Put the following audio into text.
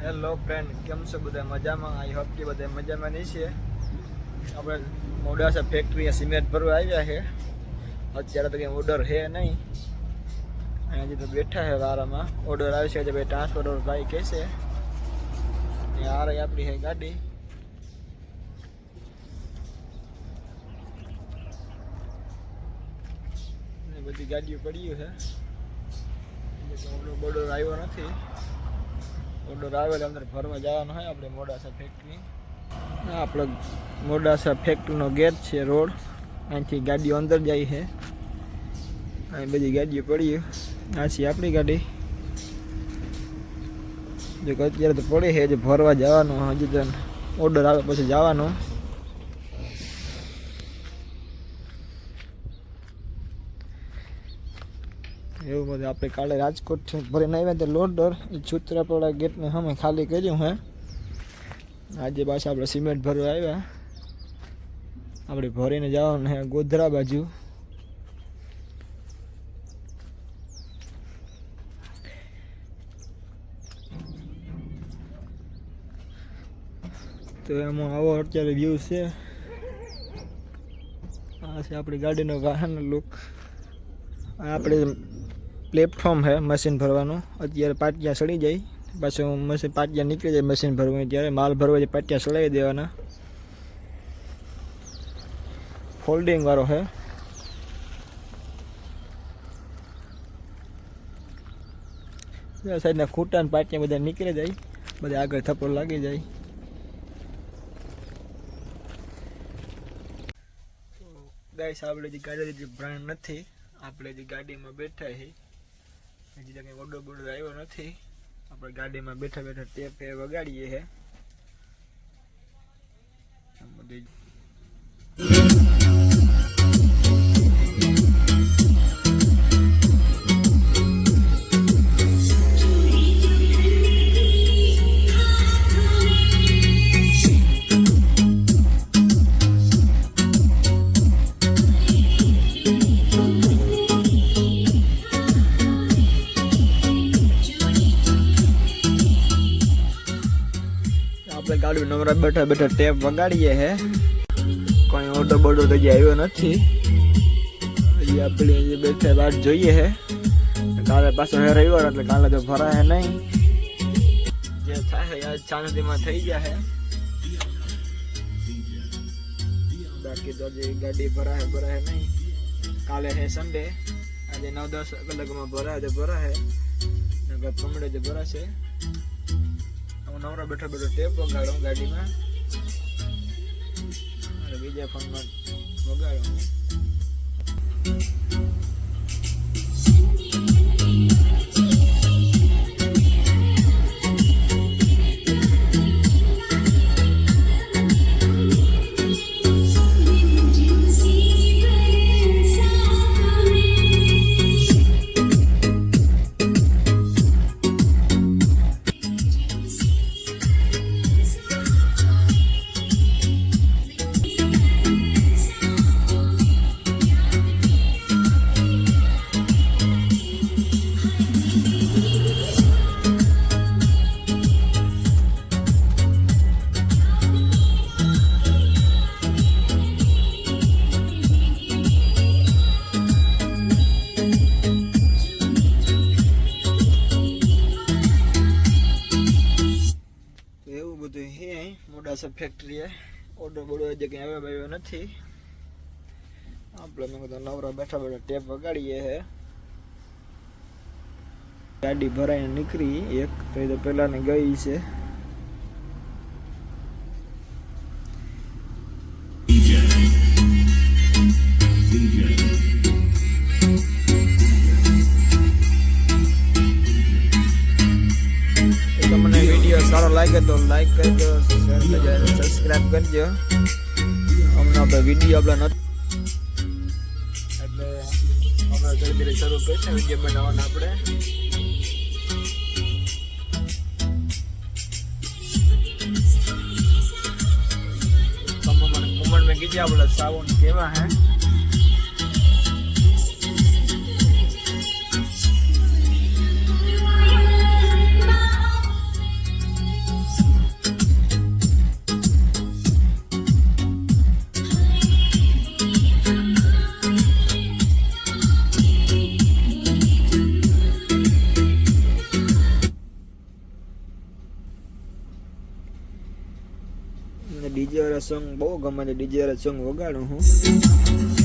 Hello friend, કેમ છો બધા? મજામાં? આઈ હોપ કે બધા મજામાં નહીં છે. આપણે મોડાસા ફેક્ટરી સિમેન્ટ ભરવા આવ્યા છે. અત્યારે તો કંઈ ઓર્ડર છે નહીં, હજી તો બેઠા છે વારામાં. ઓર્ડર આવશે તો ભાઈ ટ્રાન્સપોર્ટર ભાઈ કહેશે. આ રહી આપણી છે ગાડી. બધી ગાડીઓ પડી છે. ઓર્ડર આવ્યો નથી. ઓર્ડર આવે એટલે અંદર ફરવા જવાનું હોય આપણે મોડાસા ફેક્ટરી. આપણે મોડાસા ફેક્ટરીનો ગેટ છે, રોડ. અહીંથી ગાડીઓ અંદર જાય છે. અહીં બધી ગાડીઓ પડી. આ છે આપણી ગાડી. જો અત્યારે તો પડે છે, જે ભરવા જવાનું. હજી તો ઓર્ડર આવે પછી જવાનું. એવું બધું આપણે કાલે રાજકોટ ભરીને આવ્યા તો લોડર એ છૂત્રાપડા ગેટને સામે ખાલી કર્યું હે. આજે પાછા આપણે સિમેન્ટ ભરવા આવ્યા. આપણે ભરીને જવાનું હે ગોધરા બાજુ. તો એમાં આવો અત્યારે વ્યૂ છે. આ છે આપણી ગાડીનો વાહનનો લુક. આપણે પ્લેટફોર્મ છે મશીન ભરવાનું. અત્યારે પાટિયા સડી જાય, પાછું મશીન પાટિયા નીકળી જાય મશીન ભરવાનું. ત્યારે માલ ભરવા જાય પાટિયા સડાવી દેવાના. ફોલ્ડિંગ વાળો છે. સાઈડના ખૂટા પાટિયા બધા નીકળી જાય, બધા આગળ થપ્પો લાગી જાય. ગાઈસ, આપણે જે ગાડી બ્રાન્ડ નથી. આપણે જે ગાડીમાં બેઠા છે, હજી તો કંઈ ઓર્ડર બોર્ડર આવ્યો નથી. આપણે ગાડીમાં બેઠા બેઠા ટેપ વગાડીએ છે. આપણે ગાડી નવરા બેઠા બેઠા ટેપ વગાડીએ છે. કોઈ ઓર્ડર બોર્ડર તો હજી આવ્યો નથી. હજી આપણે અહીંયા બેઠા વાત જોઈએ છે. કાલે પાછો હે રવિવાર એટલે કાલે તો ભરાય નહીં. જે થાય આજ શાંતિમાં થઈ ગયા છે. બાકી તો હજી ગાડી ભરાય નહીં. કાલે છે સન્ડે. આજે 9-10 કલાકમાં ભરાય તો ભરાય. કમડે જ ભરાશે. નવરા બેઠા બેઠા ટેપ વગાડો ગાડીમાં અને બીજા ફોનમાં વગાડો. મોડાસા ફેક્ટરીએ ઓર્ડર બોર્ડર જે કંઈ આવ્યો નથી. આપણે મેં કીધું નવરા બેઠા બેઠા ટેપ વગાડીએ છે. ગાડી ભરાઈને નીકળી એક તો પહેલાની ગઈ છે. તમને વિડીયો સારો લાગે તો લાઈક કરજો, શેર કરજો, સબસ્ક્રાઈબ કરજો. હમણાં આપણે વિડીયો આપણે નથી એટલે હમણાં ધીરે ધીરે શરૂ કરીશું વિડીયો બનાવવાના. આપણે કોમેન્ટ में कीजिए આપણે સાઉન્ડ કેવા હે. વાળા સોંગ બહુ ગમે છે, ડીજે વાળા સોંગ વગાડું હું.